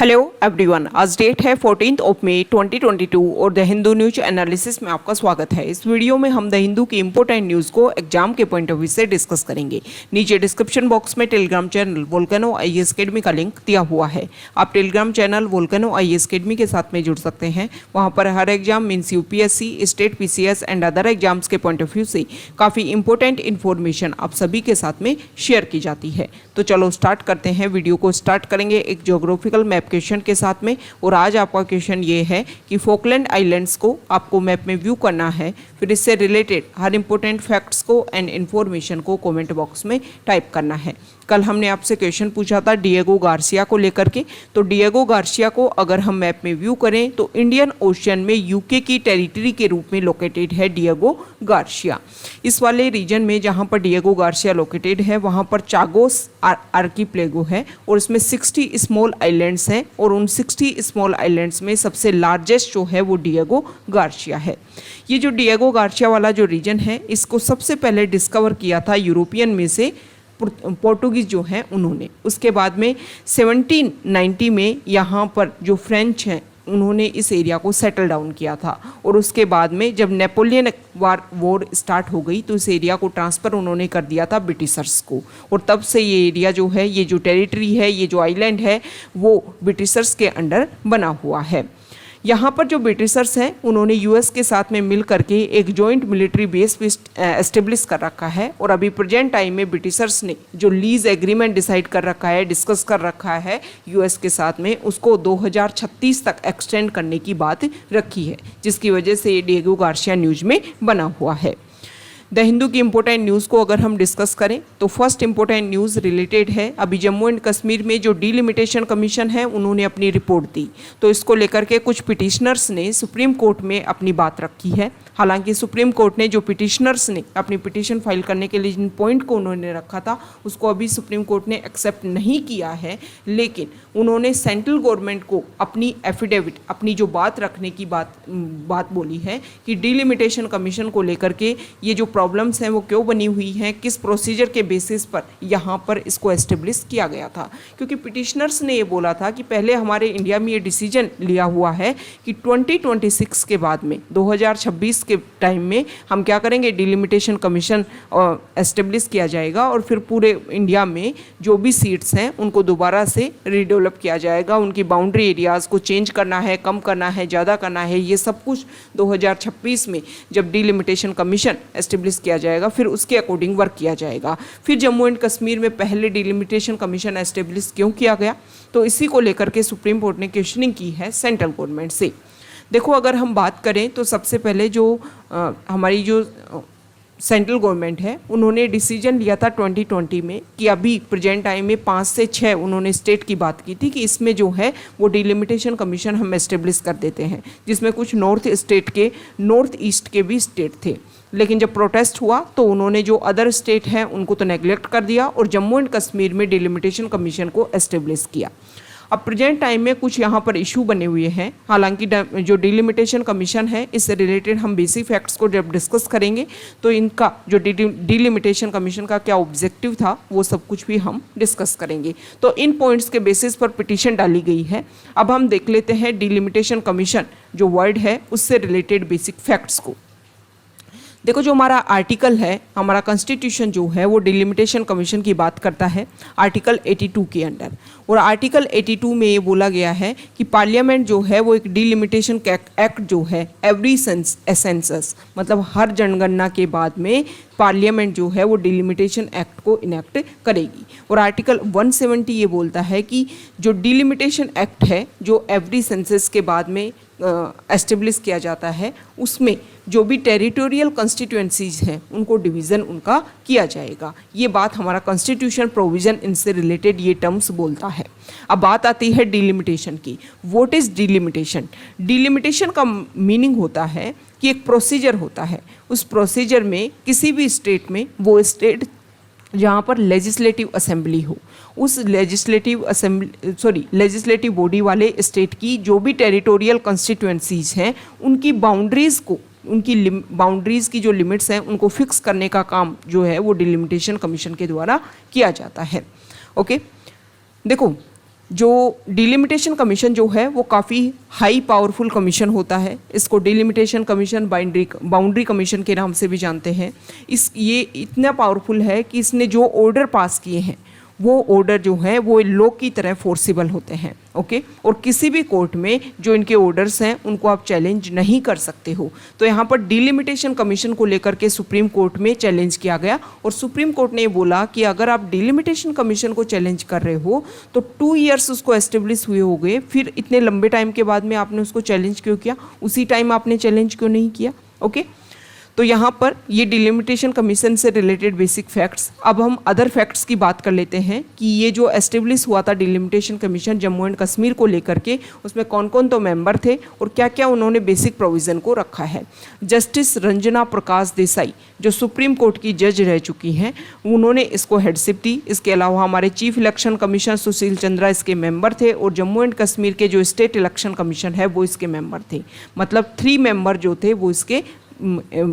Hello everyone, आज date है 14 मई 2022 और द हिंदू न्यूज एनालिसिस में आपका स्वागत है। इस वीडियो में हम द हिंदू की इंपॉर्टेंट न्यूज़ को एग्जाम के पॉइंट ऑफ व्यू से डिस्कस करेंगे। नीचे डिस्क्रिप्शन बॉक्स में Telegram channel Volcano IAS academy का लिंक दिया हुआ है। आप Telegram channel Volcano IAS academy के साथ में जुड़ सकते हैं। वहाँ पर हर exam means UPSC, state PCS and other exams के पॉइंट ऑफ व्यू से काफ़ी इंपॉर्टेंट इन्फॉर्मेशन आप सभी के साथ में शेयर की जाती है। तो चलो स्टार्ट करते हैं। वीडियो को स्टार्ट करेंगे एक ज्योग्राफिकल मैप क्वेश्चन के साथ में। और आज आपका क्वेश्चन ये है कि फॉकलैंड आइलैंड्स को आपको मैप में व्यू करना है। फिर इससे रिलेटेड हर इंपॉर्टेंट फैक्ट्स को एंड इन्फॉर्मेशन को कमेंट बॉक्स में टाइप करना है। कल हमने आपसे क्वेश्चन पूछा था डिएगो गार्सिया को लेकर के। तो डिएगो गार्सिया को अगर हम मैप में व्यू करें तो इंडियन ओशन में यूके की टेरिटरी के रूप में लोकेटेड है डिएगो गार्सिया। इस वाले रीजन में जहां पर डिएगो गार्सिया लोकेटेड है वहां पर चागोस आर्कीप्लेगो है और इसमें 60 स्मॉल आइलैंड्स हैं और उन 60 स्मॉल आइलैंड्स में सबसे लार्जेस्ट जो है वो डिएगो गार्सिया है। ये जो डिएगो गार्सिया वाला जो रीजन है इसको सबसे पहले डिस्कवर किया था यूरोपियन में से पोर्टुगीज जो हैं उन्होंने। उसके बाद में 1790 में यहाँ पर जो फ्रेंच हैं उन्होंने इस एरिया को सेटल डाउन किया था। और उसके बाद में जब नेपोलियन वॉर स्टार्ट हो गई तो इस एरिया को ट्रांसफ़र उन्होंने कर दिया था ब्रिटिशर्स को। और तब से ये एरिया जो है, ये जो टेरिटरी है, ये जो आइलैंड है वो ब्रिटिशर्स के अंडर बना हुआ है। यहाँ पर जो ब्रिटिशर्स हैं उन्होंने यूएस के साथ में मिल करके एक जॉइंट मिलिट्री बेस भी एस्टेब्लिश कर रखा है। और अभी प्रेजेंट टाइम में ब्रिटिशर्स ने जो लीज एग्रीमेंट डिसाइड कर रखा है, डिस्कस कर रखा है यूएस के साथ में, उसको 2036 तक एक्सटेंड करने की बात रखी है, जिसकी वजह से ये डिएगो गार्सिया न्यूज़ में बना हुआ है। द हिंदू की इंपॉर्टेंट न्यूज़ को अगर हम डिस्कस करें तो फर्स्ट इंपॉर्टेंट न्यूज़ रिलेटेड है अभी जम्मू एंड कश्मीर में जो डिलिमिटेशन कमीशन है उन्होंने अपनी रिपोर्ट दी। तो इसको लेकर के कुछ पिटिशनर्स ने सुप्रीम कोर्ट में अपनी बात रखी है। हालांकि सुप्रीम कोर्ट ने जो पिटिशनर्स ने अपनी पिटिशन फाइल करने के लिए जिन पॉइंट को उन्होंने रखा था उसको अभी सुप्रीम कोर्ट ने एक्सेप्ट नहीं किया है, लेकिन उन्होंने सेंट्रल गवर्नमेंट को अपनी एफिडेविट, अपनी जो बात रखने की बात बोली है कि डिलिमिटेशन कमीशन को लेकर के ये जो प्रॉब्लम्स हैं वो क्यों बनी हुई हैं, किस प्रोसीजर के बेसिस पर यहाँ पर इसको एस्टेब्लिश किया गया था। क्योंकि पिटिशनर्स ने ये बोला था कि पहले हमारे इंडिया में ये डिसीजन लिया हुआ है कि 2026 के बाद में 2026 के टाइम में हम क्या करेंगे, डिलिमिटेशन कमीशन एस्टेब्लिश किया जाएगा और फिर पूरे इंडिया में जो भी सीट्स हैं उनको दोबारा से रीडेवलप किया जाएगा। उनकी बाउंड्री एरियाज़ को चेंज करना है, कम करना है, ज़्यादा करना है, ये सब कुछ 2026 में जब डिलिमिटेशन कमीशन एस्टेब्लिश किया जाएगा फिर उसके अकॉर्डिंग वर्क किया जाएगा। फिर जम्मू एंड कश्मीर में पहले डिलिमिटेशन कमीशन एस्टेब्लिश क्यों किया गया, तो इसी को लेकर के सुप्रीम कोर्ट ने क्वेश्चनिंग की है सेंट्रल गवर्नमेंट से। देखो, अगर हम बात करें तो सबसे पहले जो हमारी जो सेंट्रल गवर्नमेंट है उन्होंने डिसीजन लिया था 2020 में कि अभी प्रेजेंट टाइम में 5 से 6 उन्होंने स्टेट की बात की थी कि इसमें जो है वो डिलिमिटेशन कमीशन हम एस्टेब्लिश कर देते हैं, जिसमें कुछ नॉर्थ स्टेट के, नॉर्थ ईस्ट के भी स्टेट थे। लेकिन जब प्रोटेस्ट हुआ तो उन्होंने जो अदर स्टेट हैं उनको तो नेग्लेक्ट कर दिया और जम्मू एंड कश्मीर में डिलिमिटेशन कमीशन को एस्टेब्लिश किया। अब प्रेजेंट टाइम में कुछ यहाँ पर इशू बने हुए हैं। हालांकि जो डिलिमिटेशन कमीशन है इससे रिलेटेड हम बेसिक फैक्ट्स को जब डिस्कस करेंगे तो इनका जो डिलिमिटेशन कमीशन का क्या ऑब्जेक्टिव था वो सब कुछ भी हम डिस्कस करेंगे। तो इन पॉइंट्स के बेसिस पर पिटीशन डाली गई है। अब हम देख लेते हैं डिलिमिटेशन कमीशन जो वर्ड है उससे रिलेटेड बेसिक फैक्ट्स को। देखो, जो हमारा आर्टिकल है, हमारा कॉन्स्टिट्यूशन जो है वो डिलिमिटेशन कमीशन की बात करता है आर्टिकल 82 के अंडर। और आर्टिकल 82 में ये बोला गया है कि पार्लियामेंट जो है वो एक डिलिमिटेशन एक्ट जो है एवरी सेंसस, मतलब हर जनगणना के बाद में पार्लियामेंट जो है वो डिलिमिटेशन एक्ट को इनेक्ट करेगी। और आर्टिकल 170 ये बोलता है कि जो डिलिमिटेशन एक्ट है जो एवरी सेंसस के बाद में एस्टेब्लिश किया जाता है उसमें जो भी टेरिटोरियल कॉन्स्टिट्यूएंसीज हैं उनको डिवीज़न उनका किया जाएगा। ये बात हमारा कॉन्स्टिट्यूशन प्रोविज़न इनसे रिलेटेड ये टर्म्स बोलता है। अब बात आती है डिलिमिटेशन की। What is delimitation? डिलिमिटेशन का मीनिंग होता है कि एक प्रोसीजर होता है, उस प्रोसीजर में किसी भी स्टेट में वो स्टेट जहाँ पर लेजिस्लेटिव असेंबली हो, उस लेजिस्लेटिव बॉडी वाले स्टेट की जो भी टेरिटोरियल कॉन्स्टिट्यूएंसीज हैं उनकी बाउंड्रीज़ को, उनकी बाउंड्रीज़ की जो लिमिट्स हैं उनको फिक्स करने का काम जो है वो डिलिमिटेशन कमीशन के द्वारा किया जाता है। ओके, देखो जो डिलिमिटेशन कमीशन जो है वो काफ़ी हाई पावरफुल कमीशन होता है। इसको डिलिमिटेशन कमीशन, बाउंड्री कमीशन के नाम से भी जानते हैं। ये इतना पावरफुल है कि इसने जो ऑर्डर पास किए हैं वो ऑर्डर जो है वो लॉ की तरह फोर्सिबल होते हैं। ओके, और किसी भी कोर्ट में जो इनके ऑर्डर्स हैं उनको आप चैलेंज नहीं कर सकते हो। तो यहाँ पर डिलिमिटेशन कमीशन को लेकर के सुप्रीम कोर्ट में चैलेंज किया गया और सुप्रीम कोर्ट ने बोला कि अगर आप डिलिमिटेशन कमीशन को चैलेंज कर रहे हो तो 2 ईयर्स उसको एस्टेब्लिश हुए हो गए, फिर इतने लंबे टाइम के बाद में आपने उसको चैलेंज क्यों किया, उसी टाइम आपने चैलेंज क्यों नहीं किया। ओके, तो यहाँ पर ये डिलिमिटेशन कमीशन से रिलेटेड बेसिक फैक्ट्स। अब हम अदर फैक्ट्स की बात कर लेते हैं कि ये जो एस्टेब्लिश हुआ था delimitation commission Jammu and Kashmir को लेकर के, उसमें कौन कौन तो मेंबर थे और क्या क्या उन्होंने बेसिक प्रोविज़न को रखा है। जस्टिस रंजना प्रकाश देसाई जो सुप्रीम कोर्ट की जज रह चुकी हैं, उन्होंने इसको हेडशिप दी। इसके अलावा हमारे chief election commission Sushil Chandra इसके मेंबर थे और जम्मू एंड कश्मीर के जो स्टेट इलेक्शन कमीशन है वो इसके मेंबर थे। मतलब 3 मेंबर जो थे वो इसके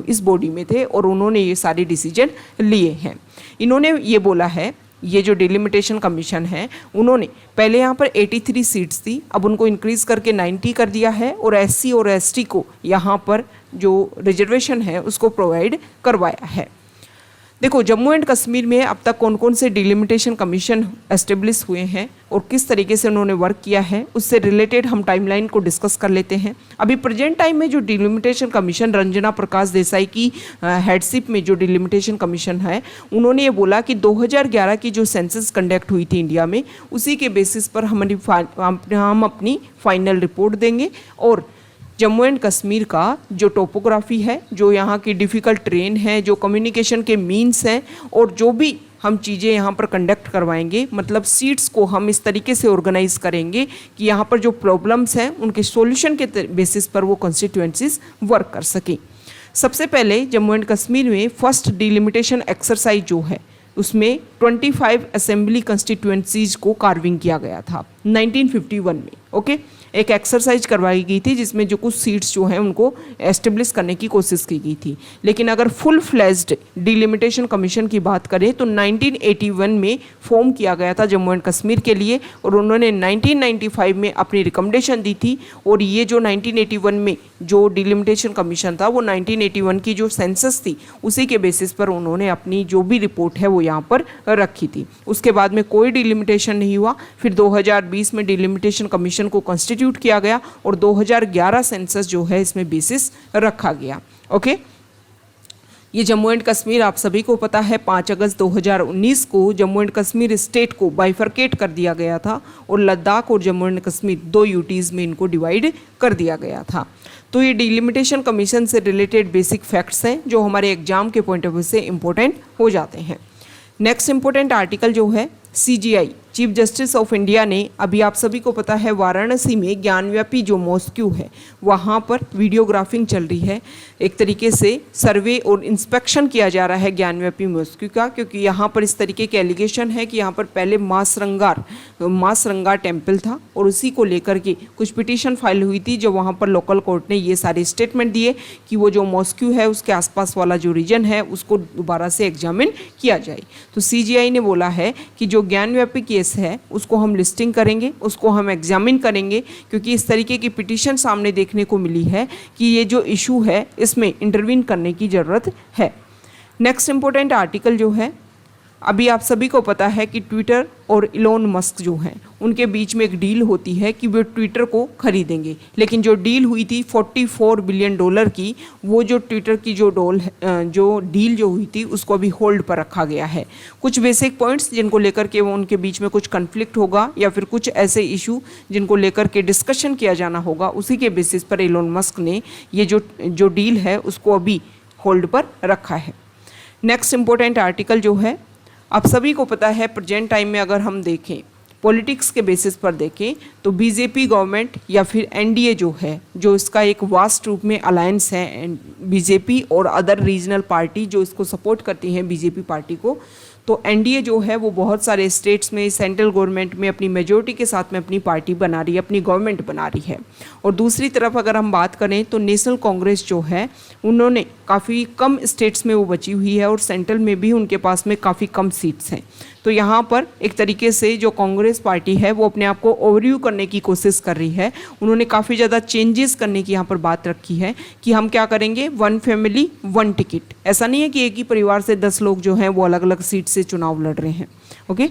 इस बॉडी में थे और उन्होंने ये सारे डिसीजन लिए हैं। इन्होंने ये बोला है, ये जो डिलिमिटेशन कमीशन है उन्होंने पहले यहाँ पर 83 सीट्स थी, अब उनको इंक्रीज़ करके 90 कर दिया है और SC और ST को यहाँ पर जो रिजर्वेशन है उसको प्रोवाइड करवाया है। देखो जम्मू एंड कश्मीर में अब तक कौन कौन से डिलिमिटेशन कमीशन एस्टेब्लिश हुए हैं और किस तरीके से उन्होंने वर्क किया है, उससे रिलेटेड हम टाइमलाइन को डिस्कस कर लेते हैं। अभी प्रेजेंट टाइम में जो डिलिमिटेशन कमीशन रंजना प्रकाश देसाई की हेडशिप में जो डिलिमिटेशन कमीशन है, उन्होंने ये बोला कि 2011 की जो सेंसस कंडक्ट हुई थी इंडिया में, उसी के बेसिस पर हम अपनी फाइनल रिपोर्ट देंगे और जम्मू एंड कश्मीर का जो टोपोग्राफी है, जो यहाँ की डिफ़िकल्ट ट्रेन है, जो कम्युनिकेशन के मीन्स हैं और जो भी हम चीज़ें यहाँ पर कंडक्ट करवाएंगे, मतलब सीट्स को हम इस तरीके से ऑर्गेनाइज करेंगे कि यहाँ पर जो प्रॉब्लम्स हैं उनके सॉल्यूशन के बेसिस पर वो कॉन्स्टिट्यूएंसीज वर्क कर सकें। सबसे पहले जम्मू एंड कश्मीर में फर्स्ट डिलिमिटेशन एक्सरसाइज जो है उसमें 25 असेंबली कंस्टिट्यूएंसीज को कार्विंग किया गया था 1951 में। ओके, एक एक्सरसाइज करवाई गई थी जिसमें जो कुछ सीट्स जो हैं उनको एस्टेब्लिश करने की कोशिश की गई थी। लेकिन अगर फुल फ्लेज्ड डिलिमिटेशन कमीशन की बात करें तो 1981 में फॉर्म किया गया था जम्मू एंड कश्मीर के लिए और उन्होंने 1995 में अपनी रिकमेंडेशन दी थी। और ये जो 1981 में जो डिलिमिटेशन कमीशन था वो 1981 की जो सेंसस थी उसी के बेसिस पर उन्होंने अपनी जो भी रिपोर्ट है वो यहाँ पर रखी थी। उसके बाद में कोई डिलिमिटेशन नहीं हुआ। फिर 2020 में डिलिमिटेशन कमीशन को कॉन्स्टिट्यूट किया गया और 2011 सेंसस जो है इसमें बेसिस रखा गया। ओके, ये जम्मू एंड कश्मीर आप सभी को पता है 5 अगस्त 2019 को जम्मू एंड कश्मीर स्टेट को बाइफरकेट कर दिया गया था और लद्दाख और जम्मू एंड कश्मीर 2 यूटीज़ में इनको डिवाइड कर दिया गया था। तो ये डिलिमिटेशन कमीशन से रिलेटेड बेसिक फैक्ट्स हैं जो हमारे एग्जाम के पॉइंट ऑफ व्यू से इंपॉर्टेंट हो जाते हैं। नेक्स्ट इंपॉर्टेंट आर्टिकल जो है CGI chief justice of India ने, अभी आप सभी को पता है वाराणसी में ज्ञानव्यापी जो मॉस्क्यू है वहाँ पर वीडियोग्राफिंग चल रही है। एक तरीके से सर्वे और इंस्पेक्शन किया जा रहा है ज्ञानव्यापी मॉस्क्यू का, क्योंकि यहाँ पर इस तरीके के एलिगेशन है कि यहाँ पर पहले माँ श्रृंगार टेम्पल था और उसी को लेकर के कुछ पिटीशन फाइल हुई थी जो वहाँ पर लोकल कोर्ट ने ये सारे स्टेटमेंट दिए कि वो जो मॉस्क्यू है उसके आसपास वाला जो रीजन है उसको दोबारा से एग्जामिन किया जाए। तो CGI ने बोला है कि जो ज्ञानव्यापी केस है उसको हम लिस्टिंग करेंगे, उसको हम एग्जामिन करेंगे, क्योंकि इस तरीके की पिटीशन सामने देखने को मिली है कि ये जो इशू है इसमें इंटरवीन करने की ज़रूरत है। नेक्स्ट इंपॉर्टेंट आर्टिकल जो है, अभी आप सभी को पता है कि ट्विटर और इलोन मस्क जो हैं उनके बीच में एक डील होती है कि वे ट्विटर को खरीदेंगे। लेकिन जो डील हुई थी $44 बिलियन की, वो जो ट्विटर की जो डील जो हुई थी उसको अभी होल्ड पर रखा गया है। कुछ बेसिक पॉइंट्स जिनको लेकर के वो उनके बीच में कुछ कन्फ्लिक्ट होगा या फिर कुछ ऐसे इशू जिनको लेकर के डिस्कशन किया जाना होगा, उसी के बेसिस पर इलोन मस्क ने ये जो डील है उसको अभी होल्ड पर रखा है। नेक्स्ट इंपॉर्टेंट आर्टिकल जो है, आप सभी को पता है प्रेजेंट टाइम में अगर हम देखें पॉलिटिक्स के बेसिस पर देखें तो बीजेपी गवर्नमेंट या फिर एनडीए जो है, जो इसका एक वास्ट रूप में अलायंस है बीजेपी और अदर रीजनल पार्टी जो इसको सपोर्ट करती हैं बीजेपी पार्टी को, तो एनडीए जो है वो बहुत सारे स्टेट्स में सेंट्रल गवर्नमेंट में अपनी मेजोरिटी के साथ में अपनी पार्टी बना रही है, अपनी गवर्नमेंट बना रही है। और दूसरी तरफ अगर हम बात करें तो नेशनल कांग्रेस जो है उन्होंने काफ़ी कम स्टेट्स में वो बची हुई है और सेंट्रल में भी उनके पास में काफ़ी कम सीट्स हैं। तो यहाँ पर एक तरीके से जो कांग्रेस पार्टी है वो अपने आप को ओवरव्यू करने की कोशिश कर रही है। उन्होंने काफ़ी ज़्यादा चेंजेस करने की यहाँ पर बात रखी है कि हम क्या करेंगे, वन फैमिली वन टिकट। ऐसा नहीं है कि एक ही परिवार से 10 लोग जो हैं वो अलग अलग सीट से चुनाव लड़ रहे हैं। ओके,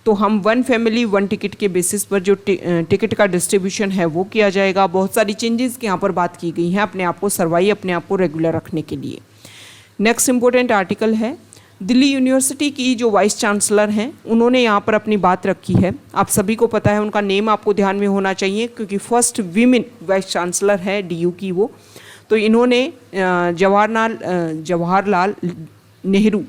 तो हम वन फैमिली वन टिकट के बेसिस पर जो टिकट का डिस्ट्रीब्यूशन है वो किया जाएगा। बहुत सारी चेंजेस की यहाँ पर बात की गई हैं अपने आप को सर्वाइव, अपने आप को रेगुलर रखने के लिए। नेक्स्ट इंपॉर्टेंट आर्टिकल है दिल्ली यूनिवर्सिटी की जो वाइस चांसलर हैं उन्होंने यहाँ पर अपनी बात रखी है। आप सभी को पता है, उनका नेम आपको ध्यान में होना चाहिए क्योंकि फर्स्ट वीमेन वाइस चांसलर है डीयू की वो। तो इन्होंने जवाहरलाल नेहरू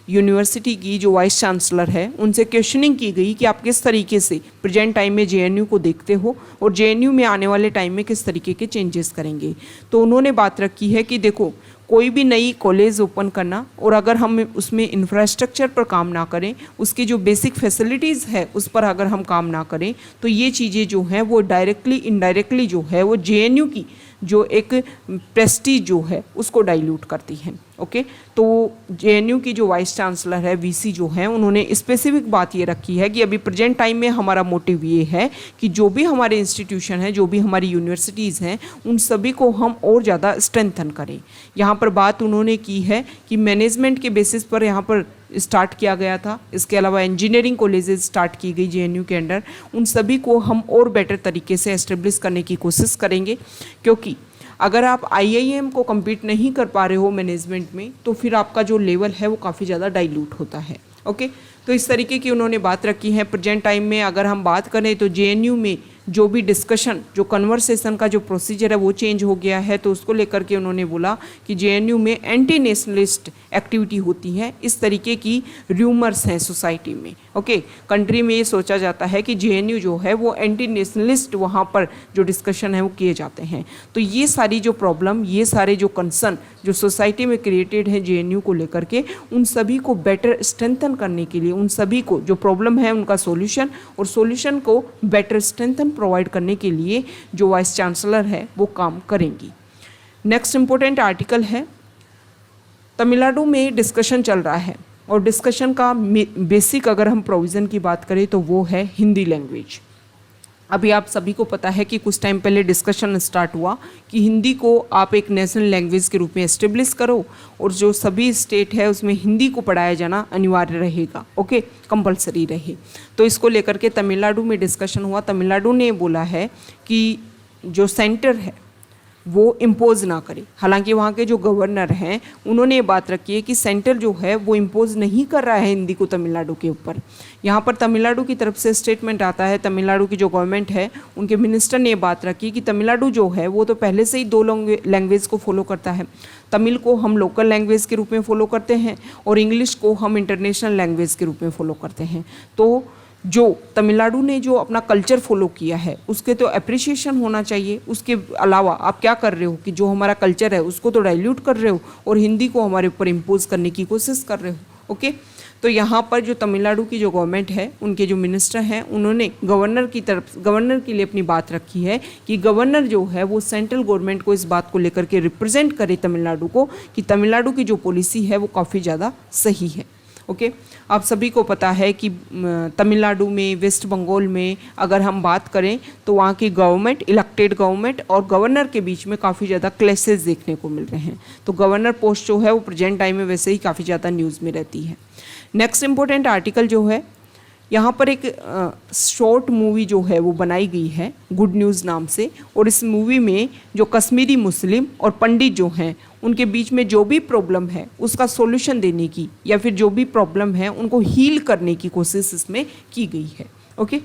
यूनिवर्सिटी की जो वाइस चांसलर है उनसे क्वेश्चनिंग की गई कि आप किस तरीके से प्रेजेंट टाइम में जेएनयू को देखते हो और जेएनयू में आने वाले टाइम में किस तरीके के चेंजेस करेंगे। तो उन्होंने बात रखी है कि देखो, कोई भी नई कॉलेज ओपन करना और अगर हम उसमें इंफ्रास्ट्रक्चर पर काम ना करें, उसकी जो बेसिक फैसिलिटीज़ है उस पर अगर हम काम ना करें, तो ये चीज़ें जो हैं वो डायरेक्टली इनडायरेक्टली जो है वो जेएनयू की जो एक प्रेस्टीज जो है उसको डाइल्यूट करती हैं। ओके, तो जेएनयू की जो वाइस चांसलर है वीसी जो है उन्होंने स्पेसिफिक बात ये रखी है कि अभी प्रेजेंट टाइम में हमारा मोटिव ये है कि जो भी हमारे इंस्टीट्यूशन हैं, जो भी हमारी यूनिवर्सिटीज़ हैं, उन सभी को हम और ज़्यादा स्ट्रेंथन करें। यहाँ पर बात उन्होंने की है कि मैनेजमेंट के बेसिस पर यहाँ पर स्टार्ट किया गया था। इसके अलावा इंजीनियरिंग कॉलेजेस स्टार्ट की गई जेएनयू के अंडर, उन सभी को हम और बेटर तरीके से एस्टेब्लिश करने की कोशिश करेंगे। क्योंकि अगर आप आईआईएम को compete नहीं कर पा रहे हो मैनेजमेंट में, तो फिर आपका जो लेवल है वो काफ़ी ज़्यादा डाइल्यूट होता है। ओके, तो इस तरीके की उन्होंने बात रखी है। प्रेजेंट टाइम में अगर हम बात करें तो जेएनयू में जो भी डिस्कशन, जो कन्वर्सेशन का जो प्रोसीजर है वो चेंज हो गया है। तो उसको लेकर के उन्होंने बोला कि जेएनयू में एंटी नेशनलिस्ट एक्टिविटी होती है, इस तरीके की र्यूमर्स हैं सोसाइटी में। ओके, कंट्री में ये सोचा जाता है कि जेएनयू जो है वो एंटी नेशनलिस्ट वहाँ पर जो डिस्कशन है वो किए जाते हैं। तो ये सारी जो प्रॉब्लम, ये सारे जो कंसर्न जो सोसाइटी में क्रिएटेड है जेएनयू को लेकर के, उन सभी को बेटर स्ट्रेंथन करने के लिए, उन सभी को जो प्रॉब्लम है उनका सॉल्यूशन और सॉल्यूशन को बेटर स्ट्रेंथन प्रोवाइड करने के लिए जो वाइस चांसलर है वो काम करेंगी। नेक्स्ट इंपॉर्टेंट आर्टिकल है, तमिलनाडु में डिस्कशन चल रहा है और डिस्कशन का बेसिक अगर हम प्रोविज़न की बात करें तो वो है हिंदी लैंग्वेज। अभी आप सभी को पता है कि कुछ टाइम पहले डिस्कशन स्टार्ट हुआ कि हिंदी को आप एक नेशनल लैंग्वेज के रूप में एस्टेब्लिश करो और जो सभी स्टेट है उसमें हिंदी को पढ़ाया जाना अनिवार्य रहेगा। ओके, कंपलसरी रहे। तो इसको लेकर के तमिलनाडु में डिस्कशन हुआ। तमिलनाडु ने बोला है कि जो सेंटर है वो इम्पोज ना करे। हालांकि वहाँ के जो गवर्नर हैं उन्होंने ये बात रखी है कि सेंटर जो है वो इम्पोज नहीं कर रहा है हिंदी को तमिलनाडु के ऊपर। यहाँ पर तमिलनाडु की तरफ से स्टेटमेंट आता है, तमिलनाडु की जो गवर्नमेंट है उनके मिनिस्टर ने ये बात रखी कि तमिलनाडु जो है वो तो पहले से ही 2 लैंग्वेज को फॉलो करता है। तमिल को हम लोकल लैंग्वेज के रूप में फॉलो करते हैं और इंग्लिश को हम इंटरनेशनल लैंग्वेज के रूप में फॉलो करते हैं। तो जो तमिलनाडु ने जो अपना कल्चर फॉलो किया है उसके तो अप्रिशिएशन होना चाहिए। उसके अलावा आप क्या कर रहे हो कि जो हमारा कल्चर है उसको तो डाइल्यूट कर रहे हो और हिंदी को हमारे ऊपर इम्पोज करने की कोशिश कर रहे हो। ओके, तो यहाँ पर जो तमिलनाडु की जो गवर्नमेंट है, उनके जो मिनिस्टर हैं, उन्होंने गवर्नर के लिए अपनी बात रखी है कि गवर्नर जो है वो सेंट्रल गवर्नमेंट को इस बात को लेकर के रिप्रेजेंट करे तमिलनाडु को कि तमिलनाडु की जो पॉलिसी है वो काफ़ी ज़्यादा सही है। ओके, आप सभी को पता है कि तमिलनाडु में, वेस्ट बंगाल में अगर हम बात करें तो वहाँ की गवर्नमेंट, इलेक्टेड गवर्नमेंट और गवर्नर के बीच में काफ़ी ज़्यादा क्लैशेस देखने को मिल रहे हैं। तो गवर्नर पोस्ट जो है वो प्रेजेंट टाइम में वैसे ही काफ़ी ज़्यादा न्यूज़ में रहती है। नेक्स्ट इम्पोर्टेंट आर्टिकल जो है, यहाँ पर एक शॉर्ट मूवी जो है वो बनाई गई है गुड न्यूज़ नाम से, और इस मूवी में जो कश्मीरी मुस्लिम और पंडित जो हैं उनके बीच में जो भी प्रॉब्लम है उसका सॉल्यूशन देने की या फिर जो भी प्रॉब्लम है उनको हील करने की कोशिश इसमें की गई है। ओके,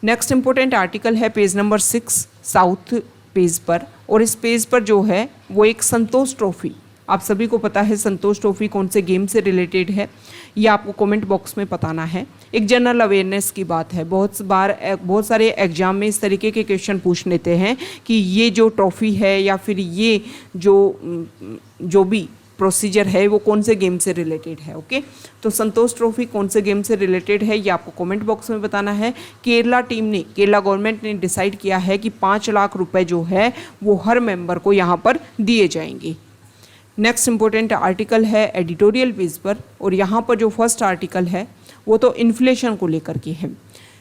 नेक्स्ट इम्पोर्टेंट आर्टिकल है पेज नंबर 6 साउथ पेज पर, और इस पेज पर जो है वो एक संतोष ट्रॉफी, आप सभी को पता है संतोष ट्रॉफी कौन से गेम से रिलेटेड है, ये आपको कमेंट बॉक्स में बताना है। एक जनरल अवेयरनेस की बात है। बहुत सारे एग्जाम में इस तरीके के क्वेश्चन पूछ लेते हैं कि ये जो ट्रॉफी है या फिर ये जो भी प्रोसीजर है वो कौन से गेम से रिलेटेड है। ओके, तो संतोष ट्रॉफी कौन से गेम से रिलेटेड है ये आपको कमेंट बॉक्स में बताना है। केरला टीम ने, केरला गवर्नमेंट ने डिसाइड किया है कि 5 लाख रुपए जो है वो हर मेंबर को यहाँ पर दिए जाएंगे। नेक्स्ट इंपॉर्टेंट आर्टिकल है एडिटोरियल पेज पर, और यहाँ पर जो फर्स्ट आर्टिकल है वो तो इन्फ्लेशन को लेकर के है।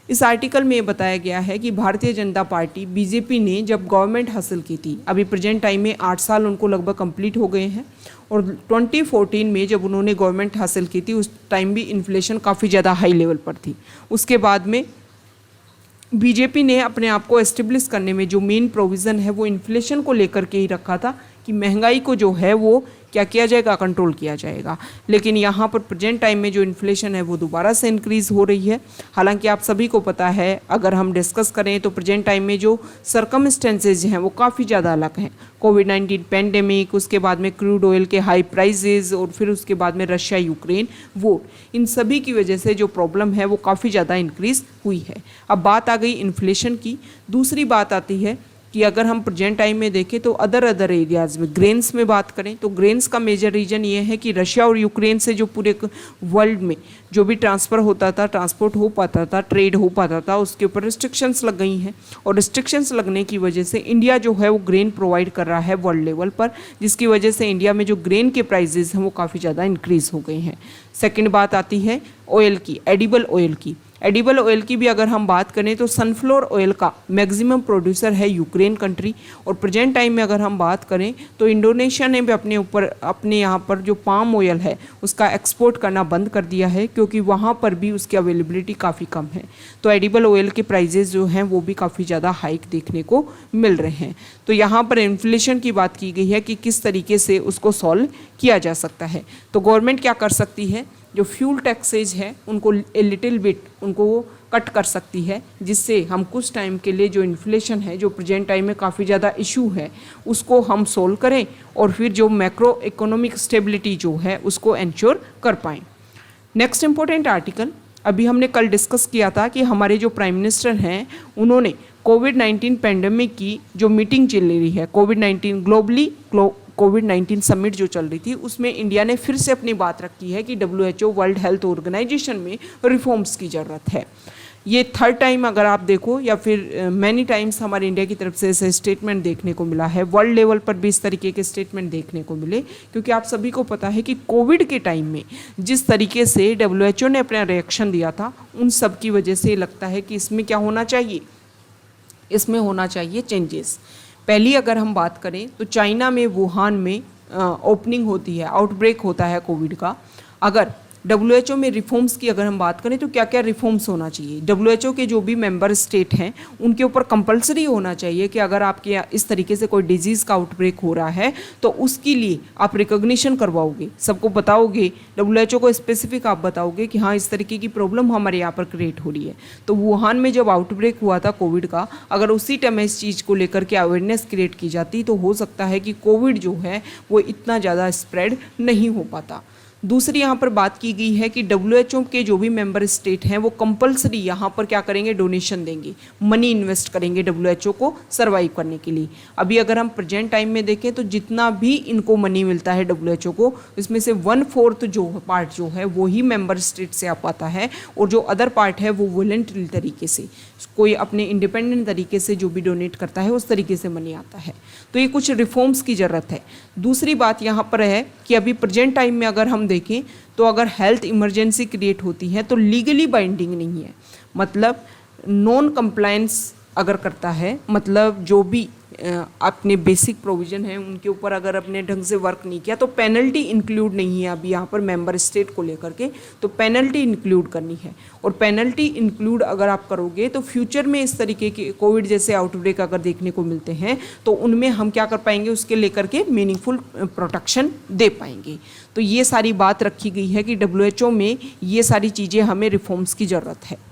इस आर्टिकल में ये बताया गया है कि भारतीय जनता पार्टी बीजेपी ने जब गवर्नमेंट हासिल की थी, अभी प्रेजेंट टाइम में 8 साल उनको लगभग कंप्लीट हो गए हैं, और 2014 में जब उन्होंने गवर्नमेंट हासिल की थी उस टाइम भी इन्फ्लेशन काफ़ी ज़्यादा हाई लेवल पर थी। उसके बाद में बीजेपी ने अपने आप को एस्टेब्लिश करने में जो मेन प्रोविज़न है वो इन्फ्लेशन को लेकर के ही रखा था कि महंगाई को जो है वो क्या किया जाएगा, कंट्रोल किया जाएगा। लेकिन यहाँ पर प्रेजेंट टाइम में जो इन्फ्लेशन है वो दोबारा से इंक्रीज़ हो रही है। हालांकि आप सभी को पता है, अगर हम डिस्कस करें तो प्रेजेंट टाइम में जो सर्कमस्टेंसेज हैं वो काफ़ी ज़्यादा अलग हैं। कोविड-19 पेंडेमिक, उसके बाद में क्रूड ऑयल के हाई प्राइजेज, और फिर उसके बाद में रशिया यूक्रेन वॉर, इन सभी की वजह से जो प्रॉब्लम है वो काफ़ी ज़्यादा इंक्रीज़ हुई है। अब बात आ गई इन्फ्लेशन की। दूसरी बात आती है कि अगर हम प्रेजेंट टाइम में देखें तो अदर एरियाज़ में, ग्रेन्स में बात करें तो ग्रेन्स का मेजर रीजन ये है कि रशिया और यूक्रेन से जो पूरे वर्ल्ड में जो भी ट्रांसफ़र होता था, ट्रांसपोर्ट हो पाता था, ट्रेड हो पाता था, उसके ऊपर रिस्ट्रिक्शंस लग गई हैं। और रिस्ट्रिक्शंस लगने की वजह से इंडिया जो है वो ग्रेन प्रोवाइड कर रहा है वर्ल्ड लेवल पर, जिसकी वजह से इंडिया में जो ग्रेन के प्राइजेज़ हैं वो काफ़ी ज़्यादा इंक्रीज़ हो गए हैं। सेकेंड बात आती है ऑयल की, एडिबल ऑयल की। एडिबल ऑयल की भी अगर हम बात करें तो सनफ्लावर ऑयल का मैक्सिमम प्रोड्यूसर है यूक्रेन कंट्री, और प्रेजेंट टाइम में अगर हम बात करें तो इंडोनेशिया ने भी अपने यहाँ पर जो पाम ऑयल है उसका एक्सपोर्ट करना बंद कर दिया है, क्योंकि वहाँ पर भी उसकी अवेलेबिलिटी काफ़ी कम है। तो एडिबल ऑयल के प्राइजेज़ जो हैं वो भी काफ़ी ज़्यादा हाइक देखने को मिल रहे हैं। तो यहाँ पर इन्फ्लेशन की बात की गई है कि किस तरीके से उसको सॉल्व किया जा सकता है। तो गवर्नमेंट क्या कर सकती है, जो फ्यूल टैक्सेज है उनको लिटिल बिट उनको कट कर सकती है, जिससे हम कुछ टाइम के लिए जो इन्फ्लेशन है, जो प्रेजेंट टाइम में काफ़ी ज़्यादा इशू है, उसको हम सोल्व करें, और फिर जो मैक्रो इकोनॉमिक स्टेबिलिटी जो है उसको इंश्योर कर पाएँ। नेक्स्ट इंपॉर्टेंट आर्टिकल, अभी हमने कल डिस्कस किया था कि हमारे जो प्राइम मिनिस्टर हैं उन्होंने कोविड-19 पेंडेमिक की जो मीटिंग चल रही है, कोविड-19 ग्लोबली कोविड-19 समिट जो चल रही थी, उसमें इंडिया ने फिर से अपनी बात रखी है कि WHO वर्ल्ड हेल्थ ऑर्गेनाइजेशन में रिफॉर्म्स की ज़रूरत है। ये थर्ड टाइम अगर आप देखो, या फिर मैनी टाइम्स हमारे इंडिया की तरफ से ऐसे स्टेटमेंट देखने को मिला है, वर्ल्ड लेवल पर भी इस तरीके के स्टेटमेंट देखने को मिले, क्योंकि आप सभी को पता है कि कोविड के टाइम में जिस तरीके से WHO ने अपना रिएक्शन दिया था, उन सब की वजह से लगता है कि इसमें क्या होना चाहिए, इसमें होना चाहिए चेंजेस। पहली अगर हम बात करें तो चाइना में वुहान में ओपनिंग होती है, आउटब्रेक होता है कोविड का। अगर WHO में रिफॉर्म्स की अगर हम बात करें तो क्या क्या रिफॉर्म्स होना चाहिए, WHO के जो भी मेंबर स्टेट हैं उनके ऊपर कंपलसरी होना चाहिए कि अगर आपके इस तरीके से कोई डिजीज़ का आउटब्रेक हो रहा है तो उसके लिए आप रिकॉग्निशन करवाओगे, सबको बताओगे, WHO को स्पेसिफिक आप बताओगे कि हाँ इस तरीके की प्रॉब्लम हमारे यहाँ पर क्रिएट हो रही है। तो वुहान में जब आउटब्रेक हुआ था कोविड का, अगर उसी टाइम इस चीज़ को लेकर के अवेयरनेस क्रिएट की जाती तो हो सकता है कि कोविड जो है वो इतना ज़्यादा स्प्रेड नहीं हो पाता। दूसरी यहाँ पर बात की गई है कि WHO के जो भी मेंबर स्टेट हैं वो कंपलसरी यहाँ पर क्या करेंगे, डोनेशन देंगे, मनी इन्वेस्ट करेंगे WHO को सर्वाइव करने के लिए। अभी अगर हम प्रेजेंट टाइम में देखें तो जितना भी इनको मनी मिलता है WHO को, इसमें से 1/4 जो पार्ट जो है वो ही मेंबर स्टेट से आ पाता है, और जो अदर पार्ट है वो वॉलंटरी तरीके से, कोई अपने इंडिपेंडेंट तरीके से जो भी डोनेट करता है उस तरीके से मनी आता है। तो ये कुछ रिफॉर्म्स की ज़रूरत है। दूसरी बात यहाँ पर है कि अभी प्रेजेंट टाइम में अगर हम देखें तो अगर हेल्थ इमरजेंसी क्रिएट होती है तो लीगली बाइंडिंग नहीं है, मतलब नॉन कंप्लायंस अगर करता है, मतलब जो भी अपने बेसिक प्रोविज़न है उनके ऊपर अगर अपने ढंग से वर्क नहीं किया तो पेनल्टी इंक्लूड नहीं है अभी यहाँ पर मेंबर स्टेट को लेकर के, तो पेनल्टी इंक्लूड करनी है। और पेनल्टी इंक्लूड अगर आप करोगे तो फ्यूचर में इस तरीके के कोविड जैसे आउटब्रेक अगर देखने को मिलते हैं तो उनमें हम क्या कर पाएंगे, उसके लेकर के मीनिंगफुल प्रोटेक्शन दे पाएंगे। तो ये सारी बात रखी गई है कि WHO में ये सारी चीज़ें हमें रिफॉर्म्स की ज़रूरत है।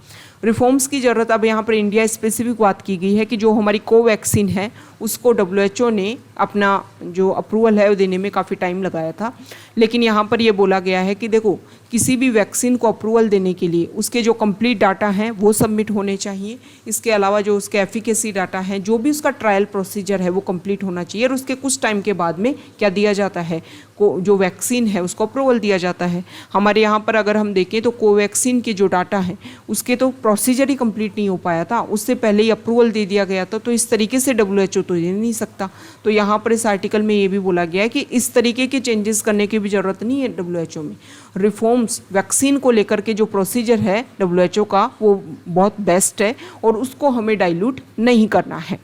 रिफॉर्म्स की ज़रूरत अब यहाँ पर इंडिया स्पेसिफिक बात की गई है कि जो हमारी कोवैक्सीन है उसको WHO ने अपना जो अप्रूवल है वो देने में काफ़ी टाइम लगाया था, लेकिन यहाँ पर ये बोला गया है कि देखो किसी भी वैक्सीन को अप्रूवल देने के लिए उसके जो कंप्लीट डाटा हैं वो सबमिट होने चाहिए। इसके अलावा जो उसके एफिकेसी डाटा हैं, जो भी उसका ट्रायल प्रोसीजर है वो कंप्लीट होना चाहिए, और उसके कुछ टाइम के बाद में क्या दिया जाता है, को जो वैक्सीन है उसको अप्रूवल दिया जाता है। हमारे यहाँ पर अगर हम देखें तो कोवैक्सीन के जो डाटा हैं उसके तो प्रोसीजर ही कंप्लीट नहीं हो पाया था, उससे पहले ही अप्रूवल दे दिया गया था। तो इस तरीके से WHO तो दे नहीं सकता। तो यहाँ पर इस आर्टिकल में ये भी बोला गया है कि इस तरीके के चेंजेस करने की भी ज़रूरत नहीं है WHO में। रिफॉर्म्स वैक्सीन को लेकर के जो प्रोसीजर है WHO का वो बहुत बेस्ट है और उसको हमें डाइल्यूट नहीं करना है।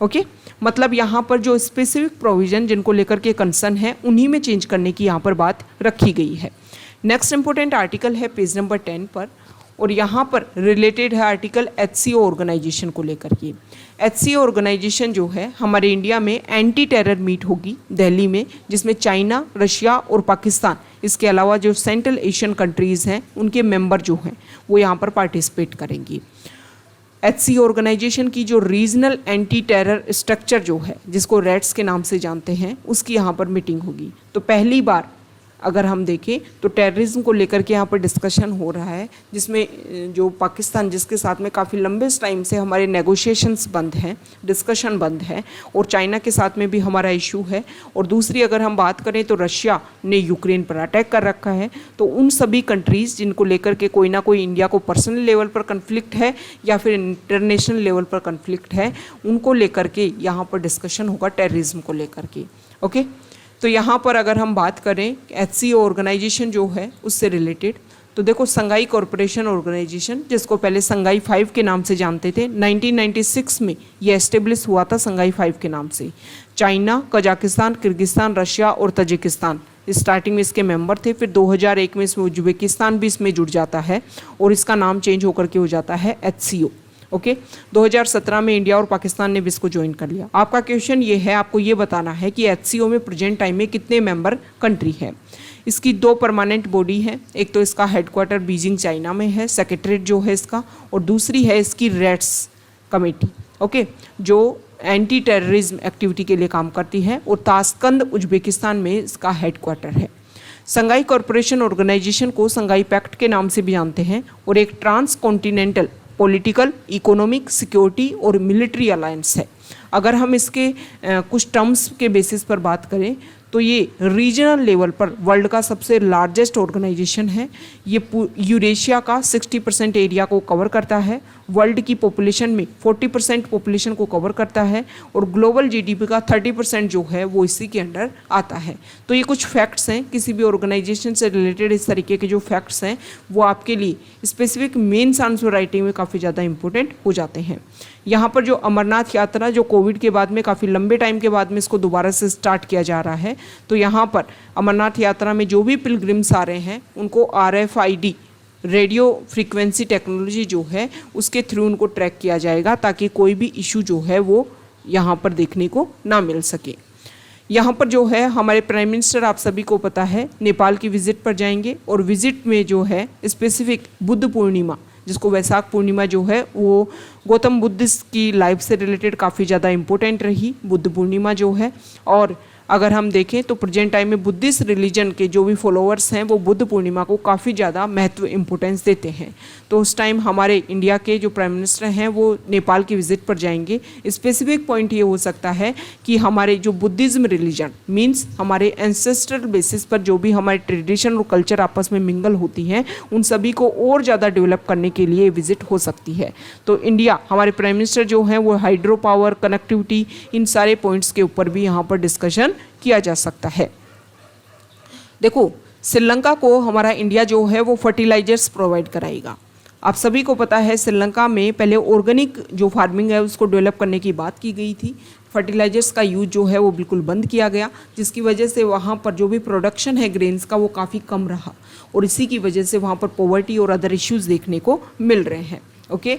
ओके, मतलब यहाँ पर जो स्पेसिफिक प्रोविज़न जिनको लेकर के कंसर्न है उन्हीं में चेंज करने की यहाँ पर बात रखी गई है। नेक्स्ट इंपॉर्टेंट आर्टिकल है पेज नंबर 10 पर, और यहाँ पर रिलेटेड है आर्टिकल HCO ऑर्गेनाइजेशन को लेकर के। HCO ऑर्गेनाइजेशन जो है हमारे इंडिया में एंटी टेरर मीट होगी दिल्ली में, जिसमें चाइना, रशिया और पाकिस्तान, इसके अलावा जो सेंट्रल एशियन कंट्रीज़ हैं उनके मेंबर जो हैं वो यहाँ पर पार्टिसिपेट करेंगी। HCO ऑर्गेनाइजेशन की जो रीजनल एंटी टेरर स्ट्रक्चर जो है, जिसको रेड्स के नाम से जानते हैं, उसकी यहाँ पर मीटिंग होगी। तो पहली बार अगर हम देखें तो टेररिज्म को लेकर के यहाँ पर डिस्कशन हो रहा है, जिसमें जो पाकिस्तान जिसके साथ में काफ़ी लंबे टाइम से हमारे नेगोशिएशंस बंद हैं, डिस्कशन बंद है, और चाइना के साथ में भी हमारा इशू है। और दूसरी अगर हम बात करें तो रशिया ने यूक्रेन पर अटैक कर रखा है। तो उन सभी कंट्रीज़ जिनको लेकर के कोई ना कोई इंडिया को पर्सनल लेवल पर कन्फ्लिक्ट है या फिर इंटरनेशनल लेवल पर कन्फ्लिक्ट है, उनको लेकर के यहाँ पर डिस्कशन होगा टेररिज्म को लेकर के। ओके, तो यहाँ पर अगर हम बात करें HCO ऑर्गेनाइजेशन जो है उससे रिलेटेड, तो देखो संघाई कॉरपोरेशन ऑर्गेनाइजेशन, जिसको पहले संघाई 5 के नाम से जानते थे, 1996 में ये एस्टेब्लिश हुआ था संघाई 5 के नाम से। चाइना, कजाकिस्तान, किर्गिस्तान, रशिया और तजिकिस्तान स्टार्टिंग में इसके मेंबर थे। फिर 2001 में इसमें उज्बेकिस्तान भी इसमें जुड़ जाता है और इसका नाम चेंज होकर के हो जाता है HCO। ओके, 2017 में इंडिया और पाकिस्तान ने भी इसको ज्वाइन कर लिया। आपका क्वेश्चन ये है, आपको ये बताना है कि HCO में प्रेजेंट टाइम में कितने मेंबर कंट्री है। इसकी 2 परमानेंट बॉडी है, एक तो इसका हेडक्वार्टर बीजिंग चाइना में है, सेक्रेटरीट जो है इसका, और दूसरी है इसकी रेड्स कमेटी, ओके, जो एंटी टेररिज्म एक्टिविटी के लिए काम करती है, और ताशकंद उज्बेकिस्तान में इसका हेडक्वार्टर है। संघाई कॉरपोरेशन ऑर्गेनाइजेशन को संघाई पैक्ट के नाम से भी जानते हैं, और एक transcontinental political, economic, security और मिलिट्री अलायंस है। अगर हम इसके कुछ टर्म्स के बेसिस पर बात करें तो ये रीजनल लेवल पर वर्ल्ड का सबसे लार्जेस्ट ऑर्गेनाइजेशन है। ये यूरेशिया का 60% एरिया को कवर करता है, वर्ल्ड की पॉपुलेशन में 40% पॉपुलेशन को कवर करता है, और ग्लोबल GDP का 30% जो है वो इसी के अंडर आता है। तो ये कुछ फैक्ट्स हैं, किसी भी ऑर्गेनाइजेशन से रिलेटेड इस तरीके के जो फैक्ट्स हैं वो आपके लिए स्पेसिफिक मेंस आंसर राइटिंग में काफ़ी ज़्यादा इंपॉर्टेंट हो जाते हैं। यहाँ पर जो अमरनाथ यात्रा, जो कोविड के बाद में काफ़ी लंबे टाइम के बाद में इसको दोबारा से स्टार्ट किया जा रहा है, तो यहाँ पर अमरनाथ यात्रा में जो भी पिलग्रिम्स आ रहे हैं उनको RFID रेडियो फ्रीक्वेंसी टेक्नोलॉजी जो है उसके थ्रू उनको ट्रैक किया जाएगा, ताकि कोई भी इशू जो है वो यहाँ पर देखने को ना मिल सके। यहाँ पर जो है हमारे प्राइम मिनिस्टर, आप सभी को पता है, नेपाल की विजिट पर जाएंगे, और विजिट में जो है स्पेसिफिक बुद्ध पूर्णिमा, जिसको वैशाख पूर्णिमा जो है वो गौतम बुद्ध की लाइफ से रिलेटेड काफ़ी ज़्यादा इम्पोर्टेंट रही बुद्ध पूर्णिमा जो है। और अगर हम देखें तो प्रेजेंट टाइम में बुद्धिस्ट रिलीजन के जो भी फॉलोअर्स हैं वो बुद्ध पूर्णिमा को काफ़ी ज़्यादा महत्व इम्पोर्टेंस देते हैं। तो उस टाइम हमारे इंडिया के जो प्राइम मिनिस्टर हैं वो नेपाल की विजिट पर जाएंगे। स्पेसिफिक पॉइंट ये हो सकता है कि हमारे जो बुद्धिज़्म रिलीजन मीन्स हमारे एंसेस्ट्रल बेसिस पर जो भी हमारे ट्रेडिशन और कल्चर आपस में मिंगल होती हैं, उन सभी को और ज़्यादा डेवलप करने के लिए विजिट हो सकती है। तो इंडिया, हमारे प्राइम मिनिस्टर जो हैं वो हाइड्रो पावर, कनेक्टिविटी, इन सारे पॉइंट्स के ऊपर भी यहाँ पर डिस्कशन किया जा सकता है। देखो, श्रीलंका को हमारा इंडिया जो है वो फर्टिलाइजर्स प्रोवाइड कराएगा। आप सभी को पता है श्रीलंका में पहले ऑर्गेनिक जो फार्मिंग है उसको डेवलप करने की बात की गई थी। फर्टिलाइजर्स का यूज जो है वो बिल्कुल बंद किया गया, जिसकी वजह से वहाँ पर जो भी प्रोडक्शन है ग्रेन्स का वो काफ़ी कम रहा, और इसी की वजह से वहाँ पर पॉवर्टी और अदर इश्यूज़ देखने को मिल रहे हैं। ओके,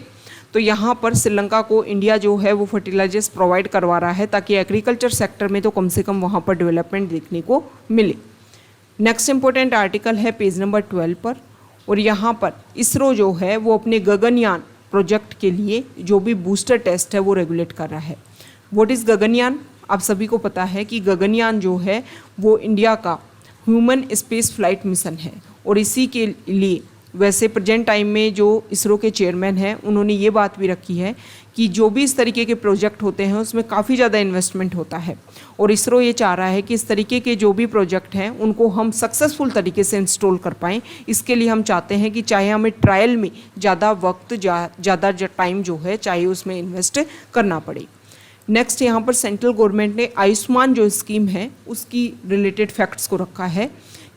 तो यहाँ पर श्रीलंका को इंडिया जो है वो फर्टिलाइजर्स प्रोवाइड करवा रहा है, ताकि एग्रीकल्चर सेक्टर में तो कम से कम वहाँ पर डेवलपमेंट देखने को मिले। नेक्स्ट इंपॉर्टेंट आर्टिकल है पेज नंबर 12 पर, और यहाँ पर इसरो जो है वो अपने गगनयान प्रोजेक्ट के लिए जो भी बूस्टर टेस्ट है वो रेगुलेट कर रहा है। What is Gaganyaan? आप सभी को पता है कि गगनयान जो है वो इंडिया का ह्यूमन स्पेस फ्लाइट मिशन है। और इसी के लिए वैसे प्रेजेंट टाइम में जो इसरो के चेयरमैन हैं उन्होंने ये बात भी रखी है कि जो भी इस तरीके के प्रोजेक्ट होते हैं उसमें काफ़ी ज़्यादा इन्वेस्टमेंट होता है, और इसरो ये चाह रहा है कि इस तरीके के जो भी प्रोजेक्ट हैं उनको हम सक्सेसफुल तरीके से इंस्टॉल कर पाएँ। इसके लिए हम चाहते हैं कि चाहे हमें ट्रायल में ज़्यादा वक्त ज़्यादा टाइम जो है चाहे उसमें इन्वेस्ट करना पड़े। नेक्स्ट यहाँ पर सेंट्रल गवर्नमेंट ने आयुष्मान जो स्कीम है उसकी रिलेटेड फैक्ट्स को रखा है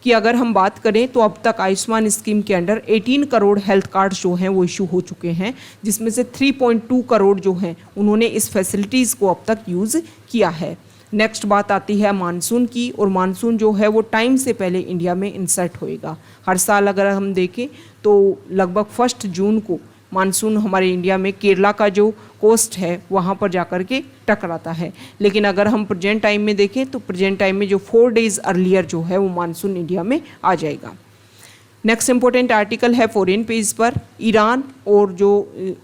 कि अगर हम बात करें तो अब तक आयुष्मान स्कीम के अंडर 18 करोड़ हेल्थ कार्ड्स जो हैं वो इशू हो चुके हैं, जिसमें से 3.2 करोड़ जो हैं उन्होंने इस फैसिलिटीज़ को अब तक यूज़ किया है। नेक्स्ट बात आती है मानसून की, और मानसून जो है वो टाइम से पहले इंडिया में इंसर्ट होएगा। हर साल अगर हम देखें तो लगभग 1 जून को मानसून हमारे इंडिया में केरला का जो कोस्ट है वहाँ पर जाकर के टकराता है, लेकिन अगर हम प्रेजेंट टाइम में देखें तो प्रेजेंट टाइम में जो 4 डेज़ अर्लियर जो है वो मानसून इंडिया में आ जाएगा। नेक्स्ट इंपॉर्टेंट आर्टिकल है फॉरेन पेज पर ईरान और जो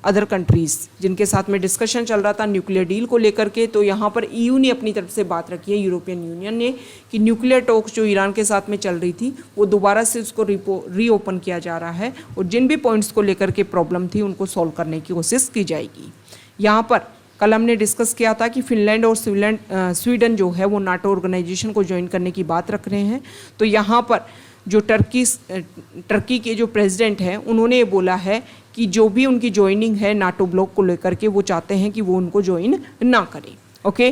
अदर कंट्रीज़ जिनके साथ में डिस्कशन चल रहा था न्यूक्लियर डील को लेकर के, तो यहाँ पर ईयू ने अपनी तरफ से बात रखी है, यूरोपियन यूनियन ने, कि न्यूक्लियर टॉक्स जो ईरान के साथ में चल रही थी वो दोबारा से उसको रीओपन किया जा रहा है, और जिन भी पॉइंट्स को लेकर के प्रॉब्लम थी उनको सॉल्व करने की कोशिश की जाएगी। यहाँ पर कल हमने डिस्कस किया था कि फिनलैंड और स्वीडन जो है वो नाटो ऑर्गेनाइजेशन को ज्वाइन करने की बात रख रहे हैं। तो यहाँ पर जो टर्की के जो प्रेसिडेंट हैं उन्होंने ये बोला है कि जो भी उनकी ज्वाइनिंग है नाटो ब्लॉक को लेकर के वो चाहते हैं कि वो उनको ज्वाइन ना करें। ओके,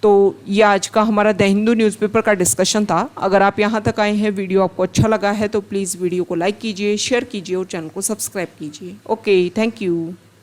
तो ये आज का हमारा द हिंदू न्यूज़पेपर का डिस्कशन था। अगर आप यहाँ तक आए हैं, वीडियो आपको अच्छा लगा है तो प्लीज़ वीडियो को लाइक कीजिए, शेयर कीजिए और चैनल को सब्सक्राइब कीजिए। Okay, thank you.